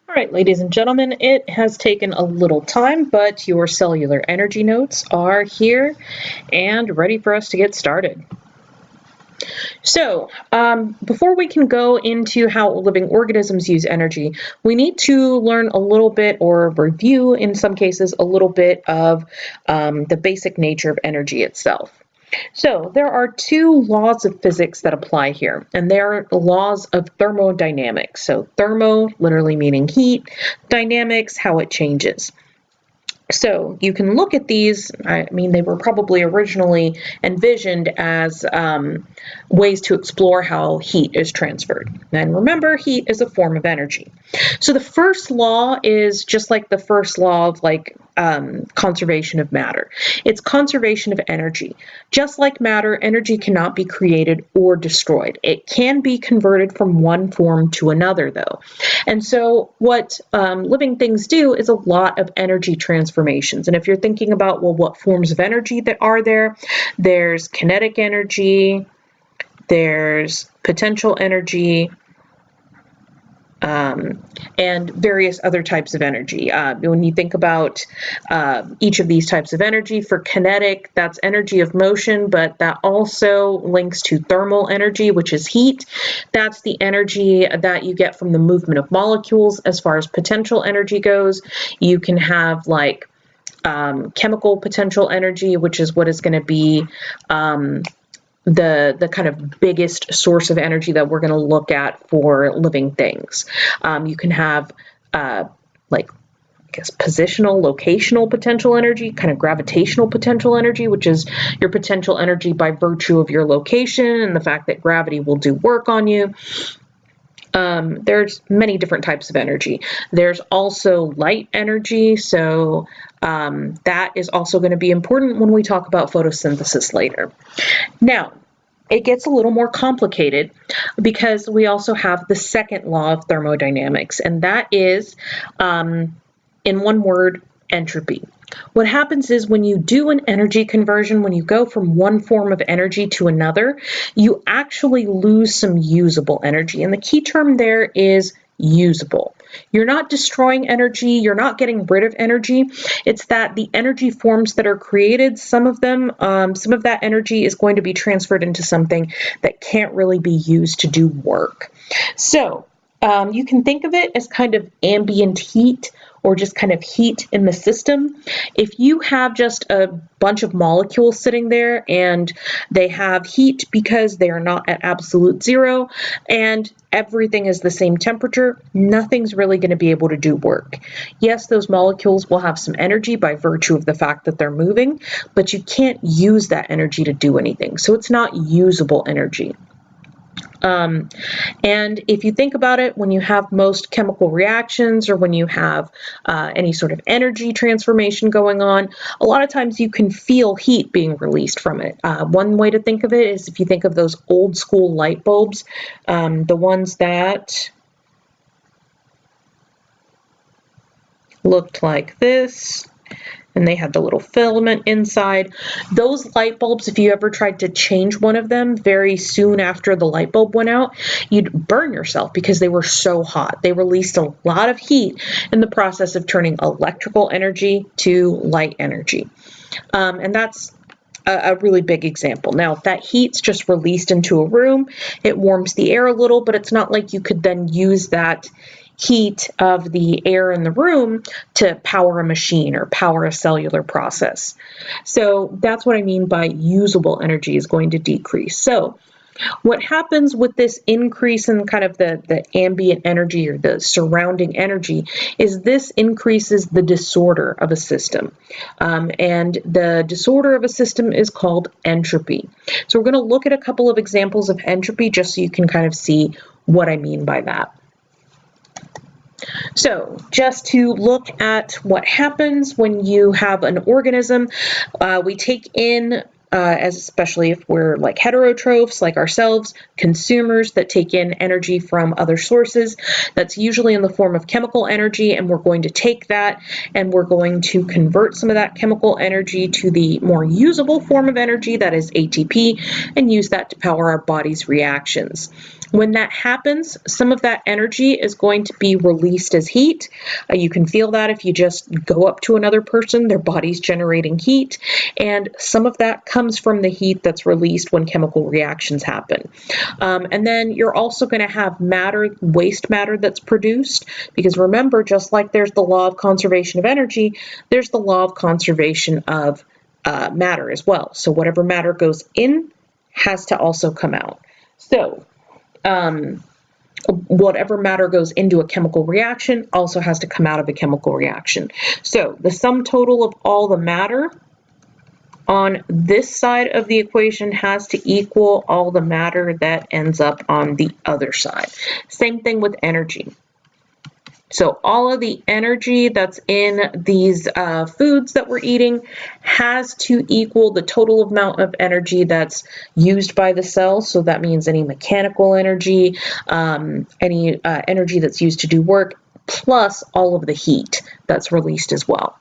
All right, ladies and gentlemen, it has taken a little time, but your cellular energy notes are here and ready for us to get started. So, before we can go into how living organisms use energy, we need to learn a little bit or review, in some cases, a little bit of the basic nature of energy itself. So there are two laws of physics that apply here, and they are laws of thermodynamics. So thermo, literally meaning heat, dynamics, how it changes. So you can look at these, I mean, they were probably originally envisioned as ways to explore how heat is transferred. And remember, heat is a form of energy. So the first law is just like the first law of conservation of matter. It's conservation of energy. Just like matter, energy cannot be created or destroyed. It can be converted from one form to another, though. And so what living things do is a lot of energy transformations. And if you're thinking about, well, what forms of energy that are there, there's kinetic energy, there's potential energy, and various other types of energy. When you think about each of these types of energy, for kinetic, that's energy of motion, but that also links to thermal energy, which is heat. That's the energy that you get from the movement of molecules. As far as potential energy goes, you can have chemical potential energy, which is what is going to be the kind of biggest source of energy that we're going to look at for living things. You can have positional, locational potential energy, kind of gravitational potential energy, which is your potential energy by virtue of your location and the fact that gravity will do work on you. There's many different types of energy. There's also light energy, so that is also going to be important when we talk about photosynthesis later. Now, it gets a little more complicated because we also have the second law of thermodynamics, and that is, in one word, entropy. What happens is when you do an energy conversion, when you go from one form of energy to another, you actually lose some usable energy. And the key term there is usable. You're not destroying energy, you're not getting rid of energy. It's that the energy forms that are created, some of that energy is going to be transferred into something that can't really be used to do work. So you can think of it as kind of ambient heat, or just kind of heat in the system. If you have just a bunch of molecules sitting there and they have heat because they are not at absolute zero and everything is the same temperature, nothing's really going to be able to do work. Yes, those molecules will have some energy by virtue of the fact that they're moving, but you can't use that energy to do anything. So it's not usable energy. And if you think about it, when you have most chemical reactions or when you have any sort of energy transformation going on, a lot of times you can feel heat being released from it. One way to think of it is if you think of those old school light bulbs, the ones that looked like this, and they had the little filament inside. Those light bulbs, if you ever tried to change one of them very soon after the light bulb went out, you'd burn yourself because they were so hot. They released a lot of heat in the process of turning electrical energy to light energy. And that's a really big example. Now, if that heat's just released into a room, it warms the air a little, but it's not like you could then use that heat of the air in the room to power a machine or power a cellular process. So that's what I mean by usable energy is going to decrease. So what happens with this increase in kind of the ambient energy or the surrounding energy is this increases the disorder of a system. And the disorder of a system is called entropy. So we're going to look at a couple of examples of entropy just so you can kind of see what I mean by that. So just to look at what happens when you have an organism, we take in especially if we're like heterotrophs, like ourselves, consumers that take in energy from other sources. That's usually in the form of chemical energy, and we're going to take that and we're going to convert some of that chemical energy to the more usable form of energy, that is ATP, and use that to power our body's reactions. When that happens, some of that energy is going to be released as heat. You can feel that if you just go up to another person, their body's generating heat, and some of that comes from the heat that's released when chemical reactions happen. And then you're also going to have matter, waste matter that's produced, because remember, just like there's the law of conservation of energy, there's the law of conservation of matter as well. So whatever matter goes in has to also come out. So whatever matter goes into a chemical reaction also has to come out of a chemical reaction. So the sum total of all the matter on this side of the equation has to equal all the matter that ends up on the other side. Same thing with energy. So all of the energy that's in these foods that we're eating has to equal the total amount of energy that's used by the cell. So that means any mechanical energy, any energy that's used to do work, plus all of the heat that's released as well.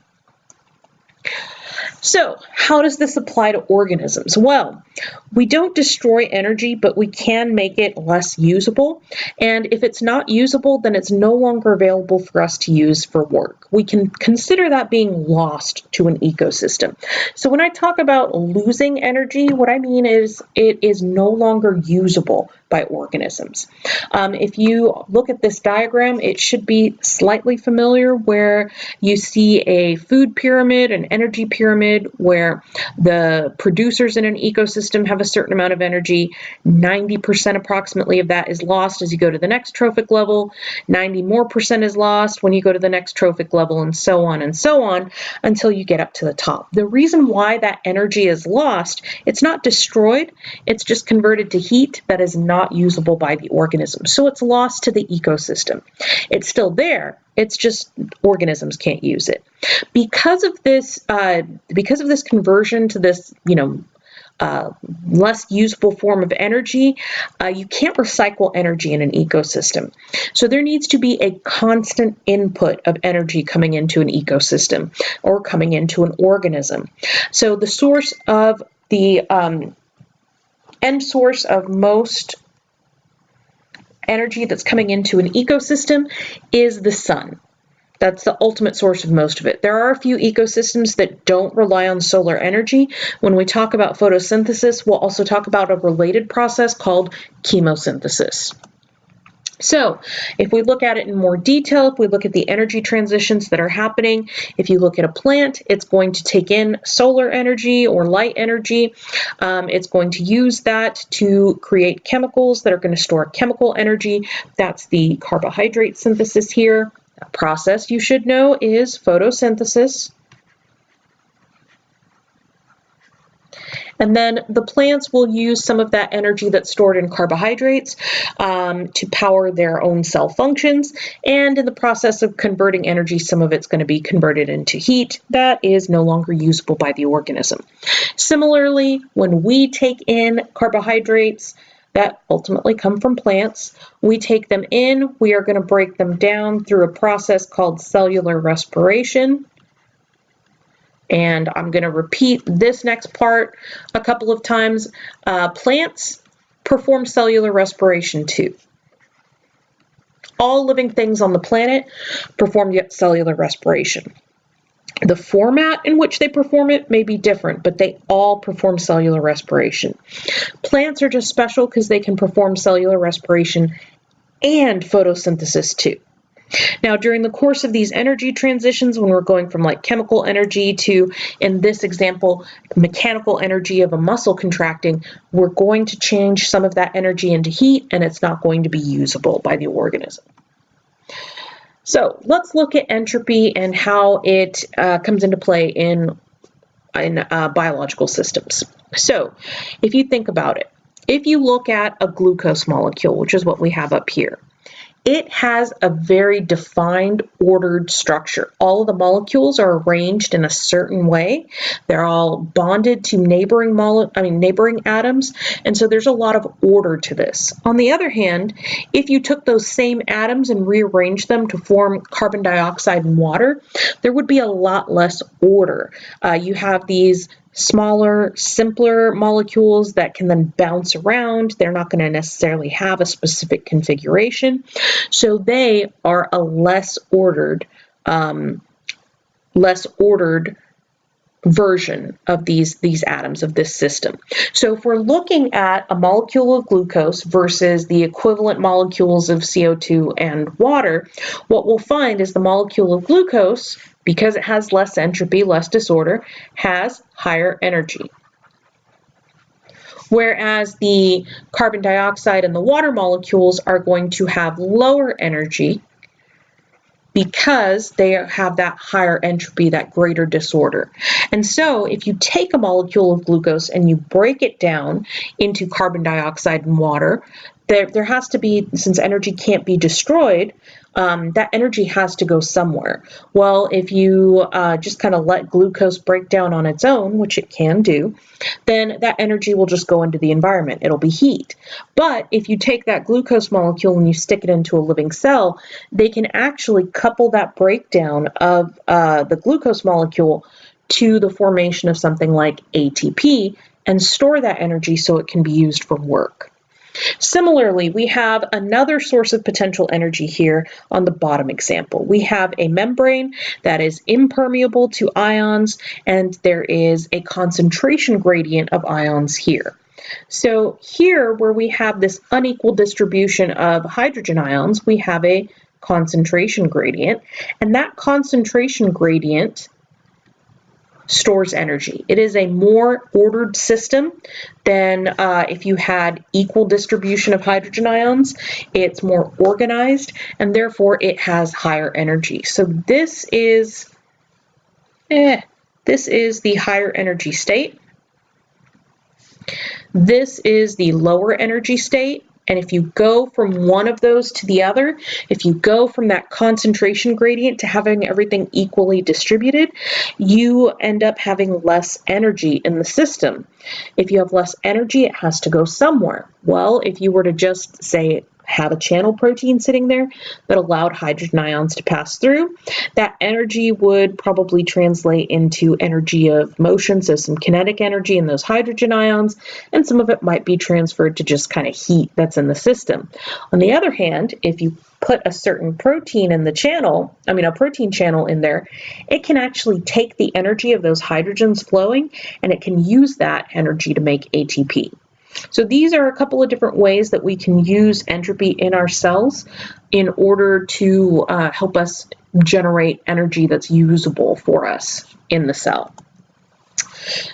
So how does this apply to organisms? Well, we don't destroy energy, but we can make it less usable. And if it's not usable, then it's no longer available for us to use for work. We can consider that being lost to an ecosystem. So when I talk about losing energy, what I mean is it is no longer usable by organisms. If you look at this diagram, it should be slightly familiar, where you see a food pyramid, an energy pyramid, where the producers in an ecosystem have a certain amount of energy. 90% approximately of that is lost as you go to the next trophic level. 90% more is lost when you go to the next trophic level, and so on until you get up to the top. The reason why that energy is lost, it's not destroyed, it's just converted to heat that is not usable by the organism. So it's lost to the ecosystem. It's still there, it's just organisms can't use it. Because of this conversion to this, less usable form of energy, you can't recycle energy in an ecosystem. So there needs to be a constant input of energy coming into an ecosystem or coming into an organism. So the source of the end source of most energy that's coming into an ecosystem is the sun. That's the ultimate source of most of it. There are a few ecosystems that don't rely on solar energy. When we talk about photosynthesis, we'll also talk about a related process called chemosynthesis. So if we look at it in more detail, if we look at the energy transitions that are happening, if you look at a plant, it's going to take in solar energy or light energy. It's going to use that to create chemicals that are going to store chemical energy. That's the carbohydrate synthesis here. That process you should know is photosynthesis. And then the plants will use some of that energy that's stored in carbohydrates to power their own cell functions. And in the process of converting energy, some of it's going to be converted into heat that is no longer usable by the organism. Similarly, when we take in carbohydrates that ultimately come from plants, we take them in, we are going to break them down through a process called cellular respiration. And I'm going to repeat this next part a couple of times. Plants perform cellular respiration too. All living things on the planet perform cellular respiration. The format in which they perform it may be different, but they all perform cellular respiration. Plants are just special because they can perform cellular respiration and photosynthesis too. Now, during the course of these energy transitions, when we're going from like chemical energy to, in this example, mechanical energy of a muscle contracting, we're going to change some of that energy into heat, and it's not going to be usable by the organism. So let's look at entropy and how it comes into play in biological systems. So if you think about it, if you look at a glucose molecule, which is what we have up here, it has a very defined, ordered structure. All of the molecules are arranged in a certain way. They're all bonded to neighboring atoms, and so there's a lot of order to this. On the other hand, if you took those same atoms and rearranged them to form carbon dioxide and water, there would be a lot less order. You have these smaller, simpler molecules that can then bounce around. They're not going to necessarily have a specific configuration. So they are a less ordered version of these atoms of this system. So if we're looking at a molecule of glucose versus the equivalent molecules of CO2 and water, what we'll find is the molecule of glucose, because it has less entropy, less disorder, has higher energy. Whereas the carbon dioxide and the water molecules are going to have lower energy because they have that higher entropy, that greater disorder. And so if you take a molecule of glucose and you break it down into carbon dioxide and water, there has to be, since energy can't be destroyed, that energy has to go somewhere. Well, if you just kind of let glucose break down on its own, which it can do, then that energy will just go into the environment. It'll be heat. But if you take that glucose molecule and you stick it into a living cell, they can actually couple that breakdown of the glucose molecule to the formation of something like ATP and store that energy so it can be used for work. Similarly, we have another source of potential energy here on the bottom example. We have a membrane that is impermeable to ions, and there is a concentration gradient of ions here. So here, where we have this unequal distribution of hydrogen ions, we have a concentration gradient, and that concentration gradient stores energy. It is a more ordered system than if you had equal distribution of hydrogen ions. It's more organized, and therefore it has higher energy. So this is the higher energy state. This is the lower energy state. And if you go from one of those to the other, if you go from that concentration gradient to having everything equally distributed, you end up having less energy in the system. If you have less energy, it has to go somewhere. Well, if you were to just say have a channel protein sitting there that allowed hydrogen ions to pass through, that energy would probably translate into energy of motion, so some kinetic energy in those hydrogen ions, and some of it might be transferred to just kind of heat that's in the system. On the other hand, if you put a certain protein in the channel, a protein channel in there, it can actually take the energy of those hydrogens flowing, and it can use that energy to make ATP. So these are a couple of different ways that we can use entropy in our cells in order to help us generate energy that's usable for us in the cell.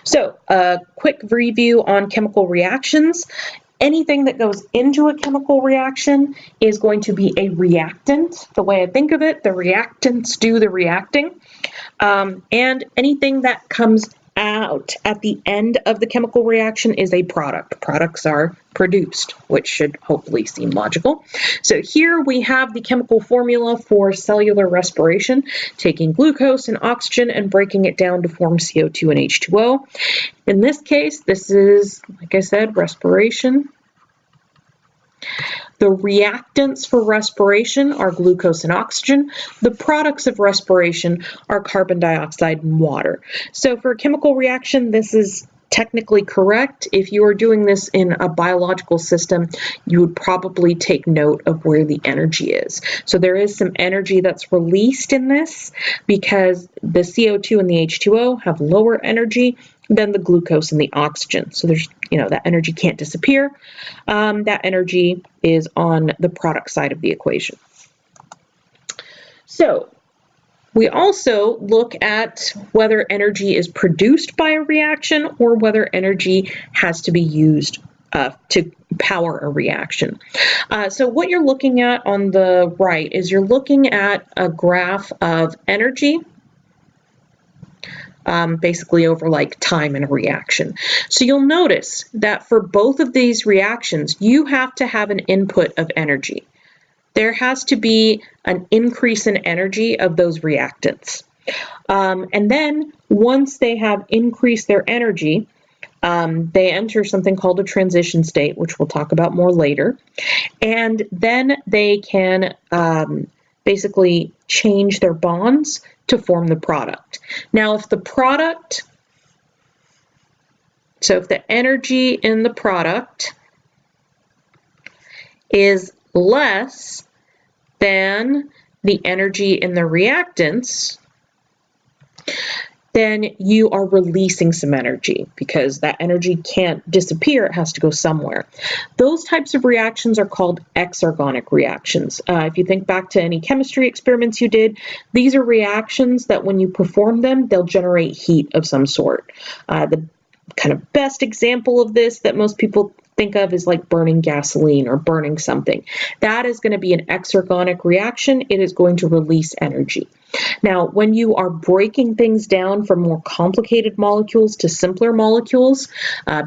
So a quick review on chemical reactions. Anything that goes into a chemical reaction is going to be a reactant. The way I think of it, the reactants do the reacting. And anything that comes out at the end of the chemical reaction is a product. Products are produced, which should hopefully seem logical. So here we have the chemical formula for cellular respiration, taking glucose and oxygen and breaking it down to form CO2 and H2O. In this case, this is, like I said, respiration. The reactants for respiration are glucose and oxygen. The products of respiration are carbon dioxide and water. So for a chemical reaction, this is technically correct. If you are doing this in a biological system, you would probably take note of where the energy is. So there is some energy that's released in this because the CO2 and the H2O have lower energy than the glucose and the oxygen. So there's, that energy can't disappear. That energy is on the product side of the equation. So we also look at whether energy is produced by a reaction or whether energy has to be used to power a reaction. So what you're looking at on the right is you're looking at a graph of energy basically over like time in a reaction. So you'll notice that for both of these reactions, you have to have an input of energy. there has to be an increase in energy of those reactants. And then once they have increased their energy, they enter something called a transition state, which we'll talk about more later. And then they can basically change their bonds to form the product. Now, if the energy in the product is less than the energy in the reactants, then you are releasing some energy because that energy can't disappear, it has to go somewhere. Those types of reactions are called exergonic reactions. If you think back to any chemistry experiments you did, these are reactions that when you perform them, they'll generate heat of some sort. The kind of best example of this that most people think of is like burning gasoline or burning something. That is going to be an exergonic reaction. It is going to release energy. Now, when you are breaking things down from more complicated molecules to simpler molecules,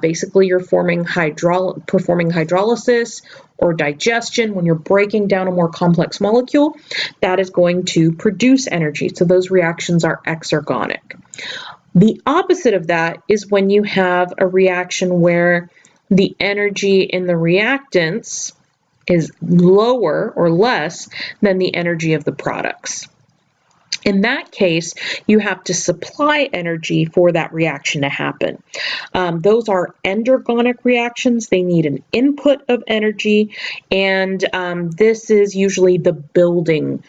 basically you're performing hydrolysis or digestion. When you're breaking down a more complex molecule, that is going to produce energy. So those reactions are exergonic. The opposite of that is when you have a reaction where the energy in the reactants is lower or less than the energy of the products. In that case, you have to supply energy for that reaction to happen. Those are endergonic reactions. They need an input of energy, and this is usually the building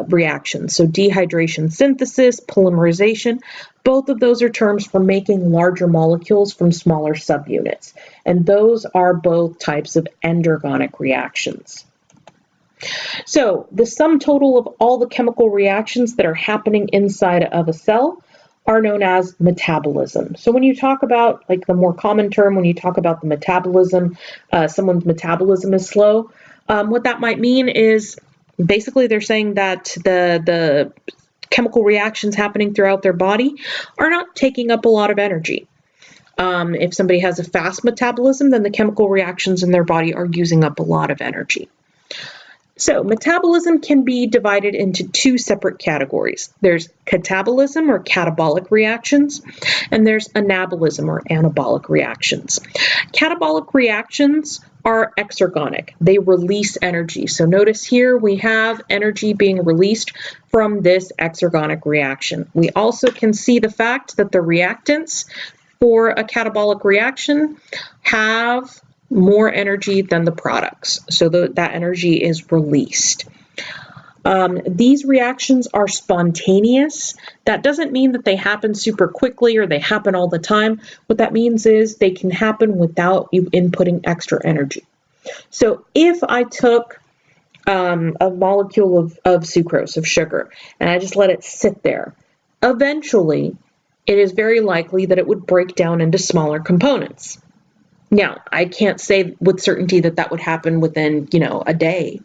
reactions. So dehydration synthesis, polymerization, both of those are terms for making larger molecules from smaller subunits. And those are both types of endergonic reactions. So the sum total of all the chemical reactions that are happening inside of a cell are known as metabolism. So when you talk about, like the more common term, when you talk about the metabolism, someone's metabolism is slow, what that might mean is basically they're saying that the chemical reactions happening throughout their body are not taking up a lot of energy. If somebody has a fast metabolism, then the chemical reactions in their body are using up a lot of energy. So metabolism can be divided into two separate categories. There's catabolism or catabolic reactions, and there's anabolism or anabolic reactions. Catabolic reactions are exergonic. They release energy. So notice here we have energy being released from this exergonic reaction. We also can see the fact that the reactants for a catabolic reaction have more energy than the products. So that energy is released. These reactions are spontaneous. That doesn't mean that they happen super quickly or they happen all the time. What that means is they can happen without you inputting extra energy. So if I took a molecule of sucrose, of sugar, and I just let it sit there, eventually it is very likely that it would break down into smaller components. Now, I can't say with certainty that that would happen within, a day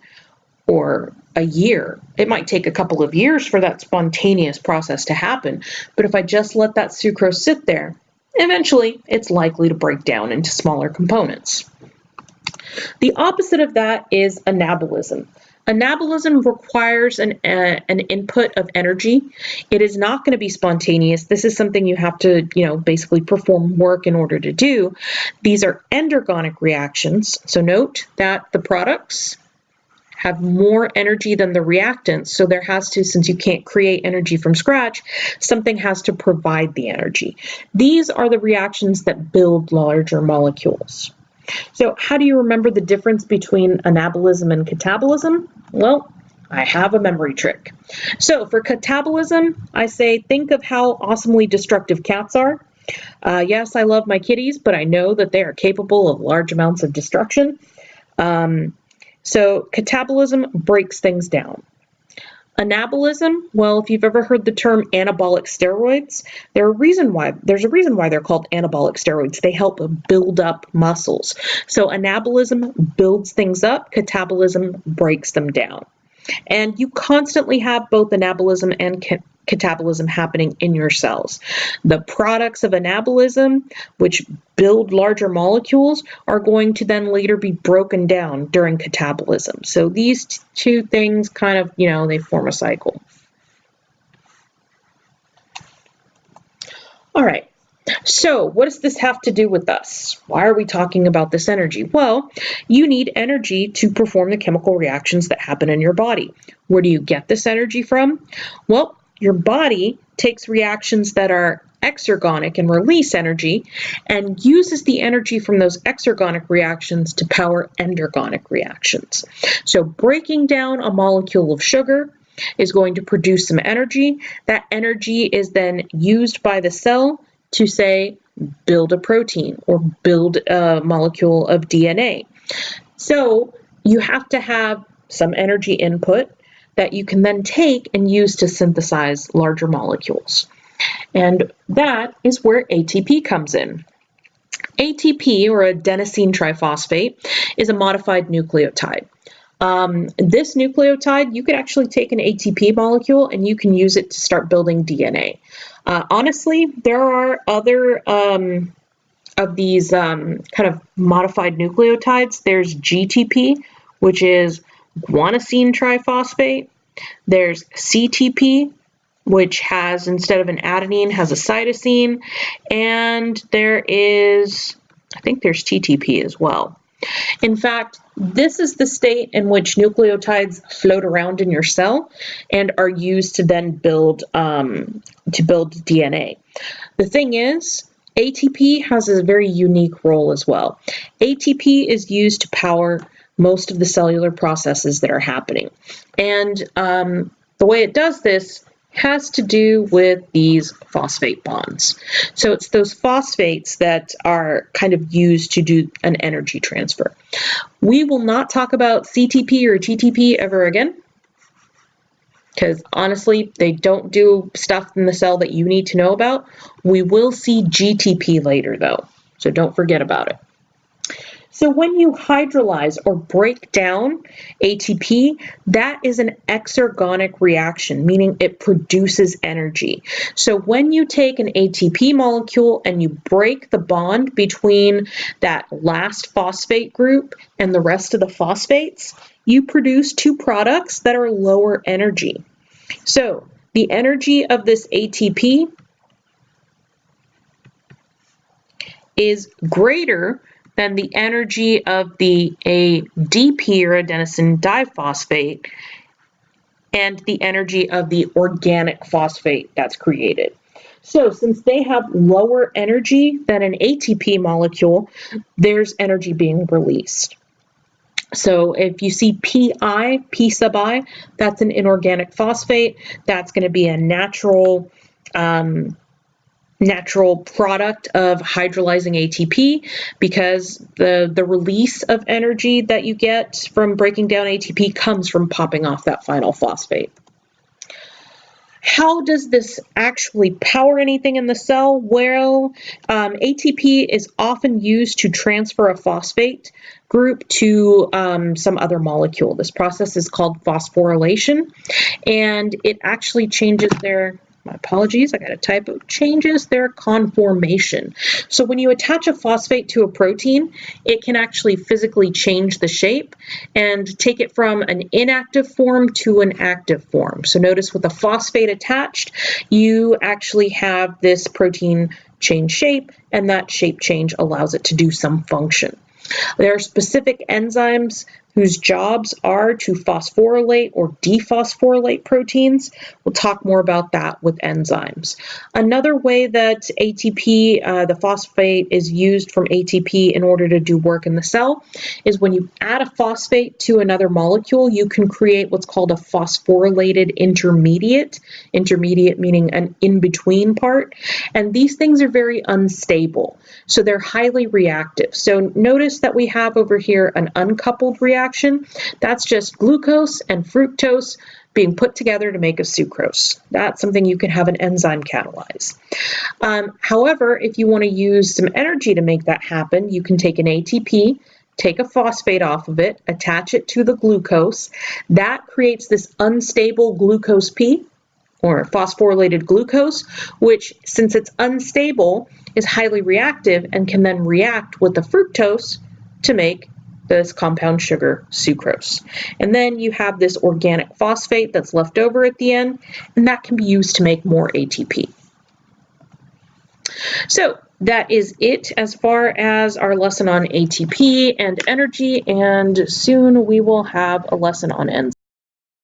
or a year. It might take a couple of years for that spontaneous process to happen, but if I just let that sucrose sit there, eventually it's likely to break down into smaller components. The opposite of that is anabolism. Anabolism requires an input of energy. It is not going to be spontaneous. This is something you have to, basically perform work in order to do. These are endergonic reactions. So note that the products have more energy than the reactants. So there has to, since you can't create energy from scratch, something has to provide the energy. These are the reactions that build larger molecules. So how do you remember the difference between anabolism and catabolism? Well, I have a memory trick. So for catabolism, I say think of how awesomely destructive cats are. Yes, I love my kitties, but I know that they are capable of large amounts of destruction. So catabolism breaks things down. Anabolism, well, if you've ever heard the term anabolic steroids, there's a reason why they're called anabolic steroids. They help build up muscles. So anabolism builds things up, catabolism breaks them down. And you constantly have both anabolism and catabolism happening in your cells. The products of anabolism, which build larger molecules, are going to then later be broken down during catabolism. So these two things kind of, they form a cycle. All right. So what does this have to do with us? Why are we talking about this energy? Well, you need energy to perform the chemical reactions that happen in your body. Where do you get this energy from? Well, your body takes reactions that are exergonic and release energy and uses the energy from those exergonic reactions to power endergonic reactions. So breaking down a molecule of sugar is going to produce some energy. That energy is then used by the cell to, say, build a protein or build a molecule of DNA. So you have to have some energy input that you can then take and use to synthesize larger molecules. And that is where ATP comes in. ATP, or adenosine triphosphate, is a modified nucleotide. This nucleotide, you could actually take an ATP molecule and you can use it to start building DNA. Honestly, there are other of these kind of modified nucleotides. There's GTP, which is guanosine triphosphate. There's CTP, which has, instead of an adenine, has a cytosine. And there is, I think there's TTP as well. In fact, this is the state in which nucleotides float around in your cell and are used to then build DNA. The thing is, ATP has a very unique role as well. ATP is used to power most of the cellular processes that are happening. And the way it does this has to do with these phosphate bonds. So it's those phosphates that are kind of used to do an energy transfer. We will not talk about CTP or TTP ever again, because honestly, they don't do stuff in the cell that you need to know about. We will see GTP later though, so don't forget about it. So when you hydrolyze or break down ATP, that is an exergonic reaction, meaning it produces energy. So when you take an ATP molecule and you break the bond between that last phosphate group and the rest of the phosphates, you produce two products that are lower energy. So the energy of this ATP is greater than the energy of the ADP, or adenosine diphosphate, and the energy of the organic phosphate that's created. So since they have lower energy than an ATP molecule, there's energy being released. So if you see PI, P sub I, that's an inorganic phosphate. That's going to be a natural product of hydrolyzing ATP, because the release of energy that you get from breaking down ATP comes from popping off that final phosphate. How does this actually power anything in the cell? Well, ATP is often used to transfer a phosphate group to some other molecule. This process is called phosphorylation, and it actually changes their, my apologies, I got a typo, changes their conformation. So when you attach a phosphate to a protein, it can actually physically change the shape and take it from an inactive form to an active form. So notice with a phosphate attached, you actually have this protein change shape, and that shape change allows it to do some function. There are specific enzymes whose jobs are to phosphorylate or dephosphorylate proteins. We'll talk more about that with enzymes. Another way that ATP, the phosphate, is used from ATP in order to do work in the cell is when you add a phosphate to another molecule, you can create what's called a phosphorylated intermediate. Intermediate meaning an in-between part. And these things are very unstable, so they're highly reactive. So notice that we have over here an uncoupled reaction. That's just glucose and fructose being put together to make a sucrose. That's something you can have an enzyme catalyze. However, if you want to use some energy to make that happen, you can take an ATP, take a phosphate off of it, attach it to the glucose. That creates this unstable glucose P, or phosphorylated glucose, which, since it's unstable, is highly reactive and can then react with the fructose to make this compound sugar sucrose. And then you have this organic phosphate that's left over at the end, and that can be used to make more ATP. So that is it as far as our lesson on ATP and energy, and soon we will have a lesson on enzymes.